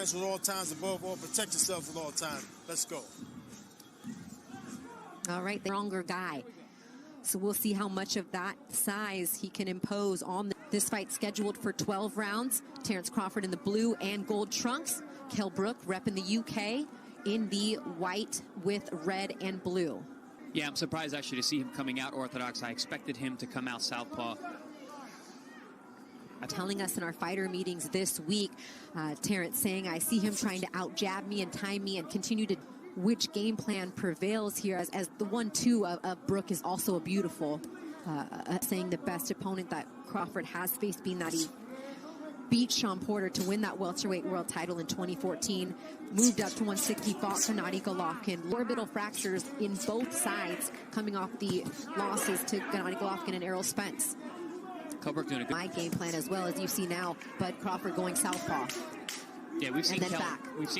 advantage at all times, above all, protect yourself at all times. Let's go. All right, the stronger guy. So we'll see how much of that size he can impose on this fight, scheduled for 12 rounds. Terrence Crawford in the blue and gold trunks. Kell Brook repping the UK in the white with red and blue. Yeah, I'm surprised actually to see him coming out orthodox. I expected him to come out southpaw. Telling us in our fighter meetings this week, Terrence saying, I see him trying to out-jab me and time me and continue to... Which game plan prevails here, as the 1-2 of Brook is also a beautiful, saying the best opponent that Crawford has faced, being that he beat Sean Porter to win that welterweight world title in 2014, moved up to 160, fought Gennady Golovkin. Orbital fractures in both sides, coming off the losses to Gennady Golovkin and Errol Spence. Kell Brook doing a good... My game plan as well, as you see now, but Crawford going southpaw. Yeah, we've seen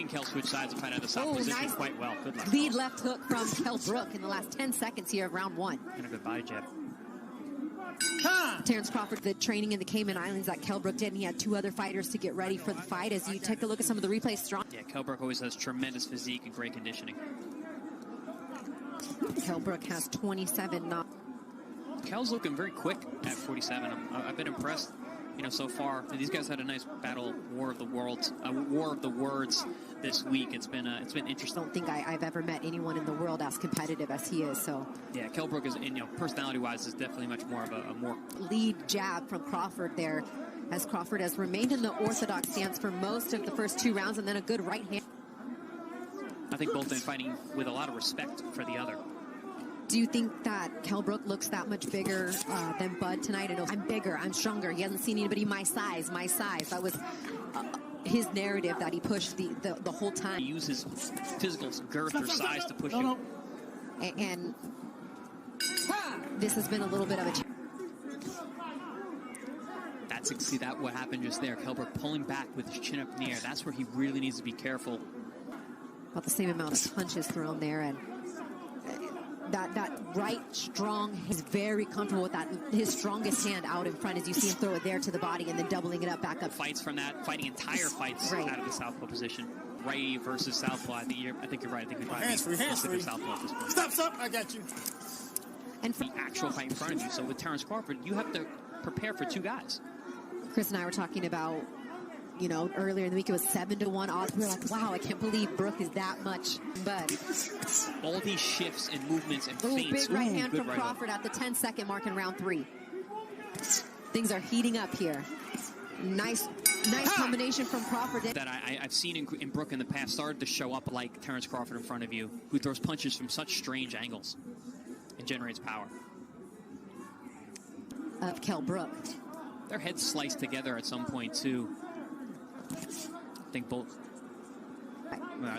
Kell switch sides and fight out of the south position quite well. Good luck. Lead left hook from Kell Brook in the last 10 seconds here of round 1. And a good body jab. Terrence Crawford, the training in the Cayman Islands that Kell Brook did, and he had 2 other fighters to get ready for the fight. As you take a look at some of the replays, strong. Yeah, Kell Brook always has tremendous physique and great conditioning. Kell Brook has 27 knocks. Kell's looking very quick at 47. I've been impressed, you know, so far. These guys had a nice battle, war of the words this week. It's been interesting. I don't think I've ever met anyone in the world as competitive as he is. So yeah, Kell Brook is, you know, personality-wise, is definitely much more of a more lead jab from Crawford there, as Crawford has remained in the orthodox stance for most of the first 2 rounds, and then a good right hand. I think both been fighting with a lot of respect for the other. Do you think that Kell Brook looks that much bigger than Bud tonight? I know I'm bigger, I'm stronger. He hasn't seen anybody my size. That was his narrative that he pushed the whole time. He uses physical girth or size to push him. And this has been a little bit of a challenge. See that what happened just there. Kell Brook pulling back with his chin up in the air. That's where he really needs to be careful. About the same amount of punches thrown there, and that right strong, he's very comfortable with that, his strongest hand out in front, as you see him throw it there to the body and then doubling it up back up. Fights from that, fighting entire fights out of the southpaw position. Righty versus southpaw. I think you're right. I think we're hands free. Southpaw at this point. Stop, I got you. And for the actual fight in front of you. So with Terrence Crawford, you have to prepare for 2 guys. Chris and I were talking about, you know, earlier in the week, it was 7-1 odds. We were like, wow, I can't believe Brook is that much. But all these shifts and movements and feints. Big right hand from Crawford at the 10-second mark in round 3. Things are heating up here. Nice combination from Crawford. That I've seen in Brook in the past started to show up like Terrence Crawford in front of you, who throws punches from such strange angles and generates power. Of Kell Brook. Their heads sliced together at some point too. I think both.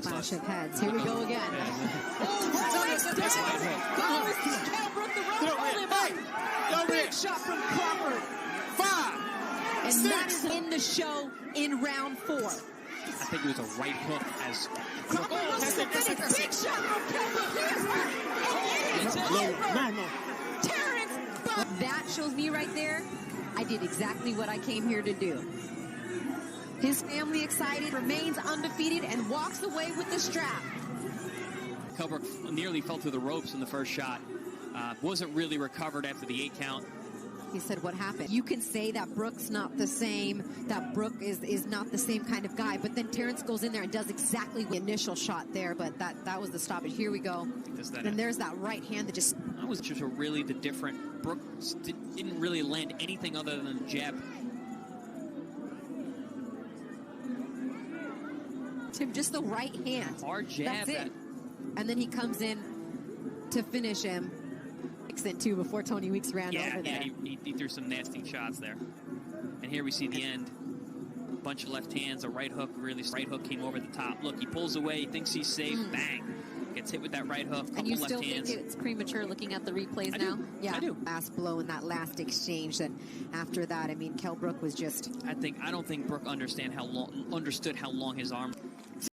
Clash of heads. Here we go again. Big shot from Crawford. 5, and 6. That is in the show in round 4. I think it was a right hook as big shot from Terrence. That shows me right there, I did exactly what I came here to do. His family excited, remains undefeated, and walks away with the strap. Kell Brook nearly fell through the ropes in the first shot. Wasn't really recovered after the 8 count. He said, what happened? You can say that Brook's not the same, that Brook is not the same kind of guy, but then Terrence goes in there and does exactly the initial shot there, but that was the stoppage. Here we go. And there's that right hand that just... That was just really the different... Brook didn't really land anything other than a jab. Tim, just the right hand. Hard jab. That's it. And then he comes in to finish him. Extent 2 before Tony Weeks ran over there. Yeah, he threw some nasty shots there. And here we see the end. A bunch of left hands, a right hook, right hook came over the top. Look, he pulls away, he thinks he's safe, bang. Gets hit with that right hook, couple and you left still hands. think it's premature looking at the replays now? Yeah, I do. Last blow in that last exchange. And after that, I mean, Kell Brook was just... I don't think Brook understood how long his arm...